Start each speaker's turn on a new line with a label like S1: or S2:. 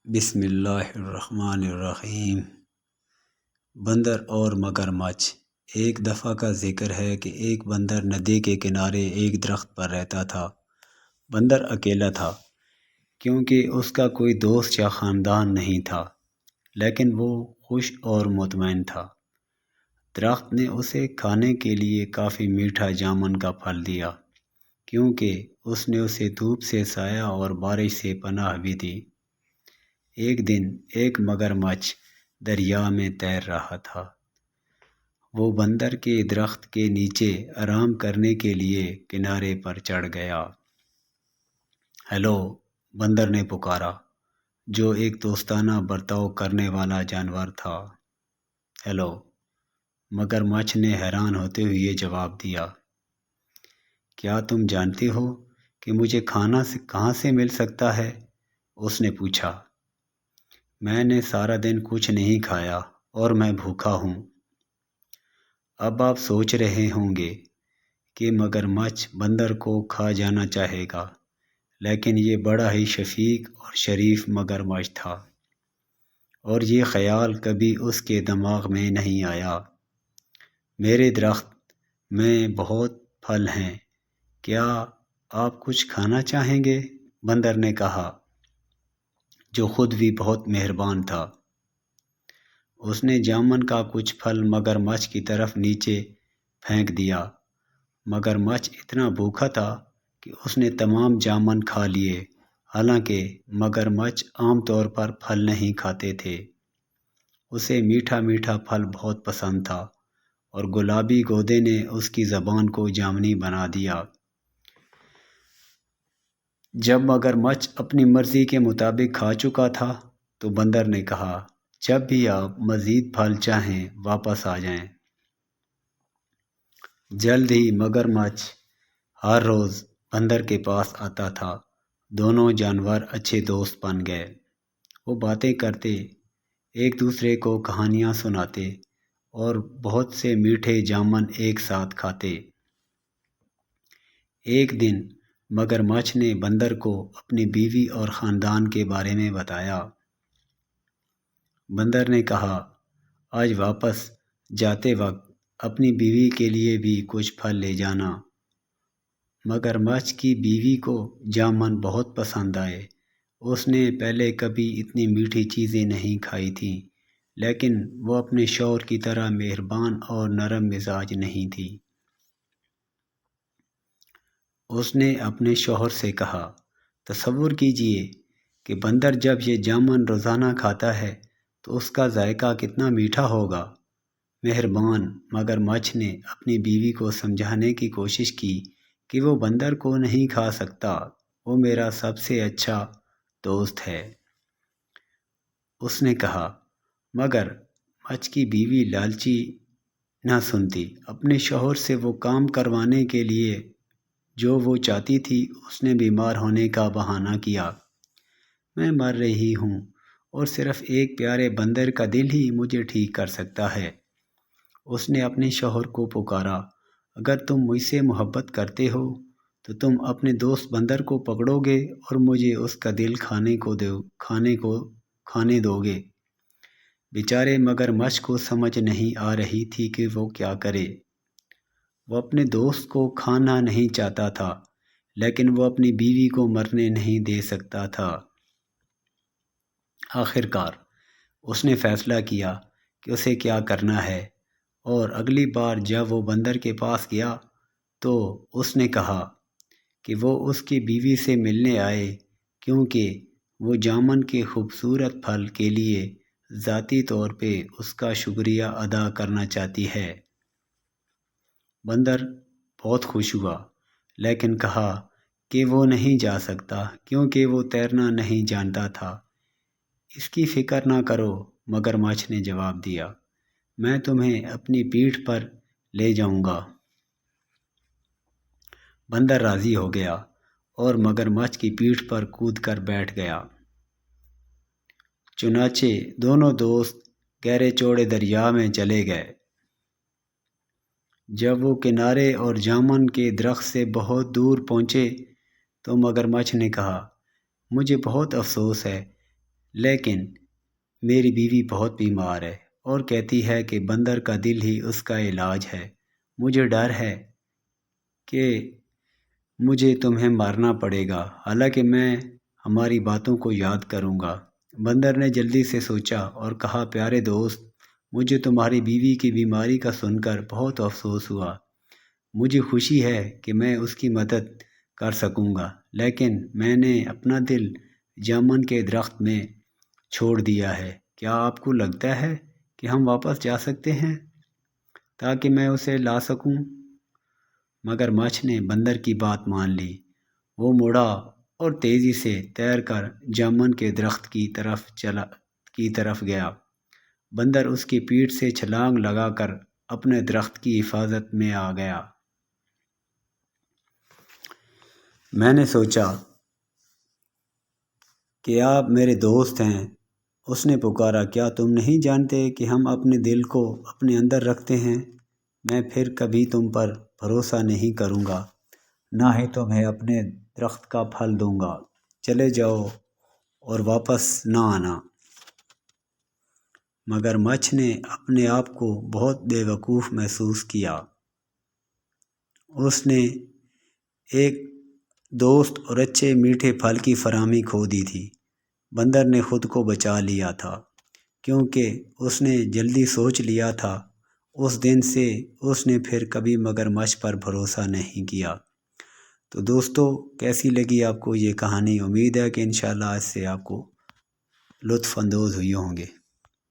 S1: بسم اللہ الرحمن الرحیم۔ بندر اور مگرمچھ۔ ایک دفعہ کا ذکر ہے کہ ایک بندر ندی کے کنارے ایک درخت پر رہتا تھا۔ بندر اکیلا تھا کیونکہ اس کا کوئی دوست یا خاندان نہیں تھا، لیکن وہ خوش اور مطمئن تھا۔ درخت نے اسے کھانے کے لیے کافی میٹھا جامن کا پھل دیا، کیونکہ اس نے اسے دھوپ سے سایہ اور بارش سے پناہ بھی دی۔ ایک دن ایک مگرمچھ دریا میں تیر رہا تھا۔ وہ بندر کے درخت کے نیچے آرام کرنے کے لیے کنارے پر چڑھ گیا۔ ہیلو، بندر نے پکارا، جو ایک دوستانہ برتاؤ کرنے والا جانور تھا۔ ہیلو، مگرمچھ نے حیران ہوتے ہوئے جواب دیا، کیا تم جانتے ہو کہ مجھے کھانا کہاں سے مل سکتا ہے؟ اس نے پوچھا۔ میں نے سارا دن کچھ نہیں کھایا اور میں بھوکا ہوں۔ اب آپ سوچ رہے ہوں گے کہ مگرمچھ بندر کو کھا جانا چاہے گا، لیکن یہ بڑا ہی شفیق اور شریف مگرمچھ تھا، اور یہ خیال کبھی اس کے دماغ میں نہیں آیا۔ میرے درخت میں بہت پھل ہیں، کیا آپ کچھ کھانا چاہیں گے؟ بندر نے کہا، جو خود بھی بہت مہربان تھا۔ اس نے جامن کا کچھ پھل مگرمچھ کی طرف نیچے پھینک دیا۔ مگرمچھ اتنا بھوکا تھا کہ اس نے تمام جامن کھا لیے، حالانکہ مگرمچھ عام طور پر پھل نہیں کھاتے تھے۔ اسے میٹھا میٹھا پھل بہت پسند تھا، اور گلابی گودے نے اس کی زبان کو جامنی بنا دیا۔ جب مگرمچھ اپنی مرضی کے مطابق کھا چکا تھا تو بندر نے کہا، جب بھی آپ مزید پھل چاہیں واپس آ جائیں۔ جلد ہی مگرمچھ ہر روز بندر کے پاس آتا تھا۔ دونوں جانور اچھے دوست بن گئے۔ وہ باتیں کرتے، ایک دوسرے کو کہانیاں سناتے اور بہت سے میٹھے جامن ایک ساتھ کھاتے۔ ایک دن مگرمچھ نے بندر کو اپنی بیوی اور خاندان کے بارے میں بتایا۔ بندر نے کہا، آج واپس جاتے وقت اپنی بیوی کے لیے بھی کچھ پھل لے جانا۔ مگرمچھ کی بیوی کو جامن بہت پسند آئے۔ اس نے پہلے کبھی اتنی میٹھی چیزیں نہیں کھائی تھیں، لیکن وہ اپنے شوہر کی طرح مہربان اور نرم مزاج نہیں تھی۔ اس نے اپنے شوہر سے کہا، تصور کیجئے کہ بندر جب یہ جامن روزانہ کھاتا ہے تو اس کا ذائقہ کتنا میٹھا ہوگا۔ مہربان مگرمچھ نے اپنی بیوی کو سمجھانے کی کوشش کی کہ وہ بندر کو نہیں کھا سکتا، وہ میرا سب سے اچھا دوست ہے۔ اس نے کہا، مگر مچھ کی بیوی لالچی نہ سنتی۔ اپنے شوہر سے وہ کام کروانے کے لیے جو وہ چاہتی تھی، اس نے بیمار ہونے کا بہانہ کیا۔ میں مر رہی ہوں اور صرف ایک پیارے بندر کا دل ہی مجھے ٹھیک کر سکتا ہے۔ اس نے اپنے شوہر کو پکارا، اگر تم مجھ سے محبت کرتے ہو تو تم اپنے دوست بندر کو پکڑو گے اور مجھے اس کا دل کھانے دو گے۔ بیچارے مگرمچھ کو سمجھ نہیں آ رہی تھی کہ وہ کیا کرے۔ وہ اپنے دوست کو کھانا نہیں چاہتا تھا، لیکن وہ اپنی بیوی کو مرنے نہیں دے سکتا تھا۔ آخر کار اس نے فیصلہ کیا کہ اسے کیا کرنا ہے، اور اگلی بار جب وہ بندر کے پاس گیا تو اس نے کہا کہ وہ اس کی بیوی سے ملنے آئے، کیونکہ وہ جامن کے خوبصورت پھل کے لیے ذاتی طور پہ اس کا شکریہ ادا کرنا چاہتی ہے۔ بندر بہت خوش ہوا، لیکن کہا کہ وہ نہیں جا سکتا کیونکہ وہ تیرنا نہیں جانتا تھا۔ اس کی فکر نہ کرو، مگرمچھ نے جواب دیا، میں تمہیں اپنی پیٹھ پر لے جاؤں گا۔ بندر راضی ہو گیا اور مگرمچھ کی پیٹھ پر کود کر بیٹھ گیا۔ چنانچہ دونوں دوست گہرے چوڑے دریا میں چلے گئے۔ جب وہ کنارے اور جامن کے درخت سے بہت دور پہنچے تو مگرمچھ نے کہا، مجھے بہت افسوس ہے، لیکن میری بیوی بہت بیمار ہے اور کہتی ہے کہ بندر کا دل ہی اس کا علاج ہے۔ مجھے ڈر ہے کہ مجھے تمہیں مارنا پڑے گا، حالانکہ میں ہماری باتوں کو یاد کروں گا۔ بندر نے جلدی سے سوچا اور کہا، پیارے دوست، مجھے تمہاری بیوی کی بیماری کا سن کر بہت افسوس ہوا۔ مجھے خوشی ہے کہ میں اس کی مدد کر سکوں گا، لیکن میں نے اپنا دل جامن کے درخت میں چھوڑ دیا ہے۔ کیا آپ کو لگتا ہے کہ ہم واپس جا سکتے ہیں تاکہ میں اسے لا سکوں؟ مگر مچھ نے بندر کی بات مان لی۔ وہ مڑا اور تیزی سے تیر کر جامن کے درخت کی طرف گیا۔ بندر اس کی پیٹھ سے چھلانگ لگا کر اپنے درخت کی حفاظت میں آ گیا۔ میں نے سوچا کہ آپ میرے دوست ہیں، اس نے پکارا، کیا تم نہیں جانتے کہ ہم اپنے دل کو اپنے اندر رکھتے ہیں؟ میں پھر کبھی تم پر بھروسہ نہیں کروں گا، نہ ہی تمہیں اپنے درخت کا پھل دوں گا۔ چلے جاؤ اور واپس نہ آنا۔ مگر مچھ نے اپنے آپ کو بہت بے وقوف محسوس کیا۔ اس نے ایک دوست اور اچھے میٹھے پھل کی فراہمی کھو دی تھی۔ بندر نے خود کو بچا لیا تھا کیونکہ اس نے جلدی سوچ لیا تھا۔ اس دن سے اس نے پھر کبھی مگرمچھ پر بھروسہ نہیں کیا۔ تو دوستو، کیسی لگی آپ کو یہ کہانی؟ امید ہے کہ انشاءاللہ اس سے آپ کو لطف اندوز ہوئے ہوں گے۔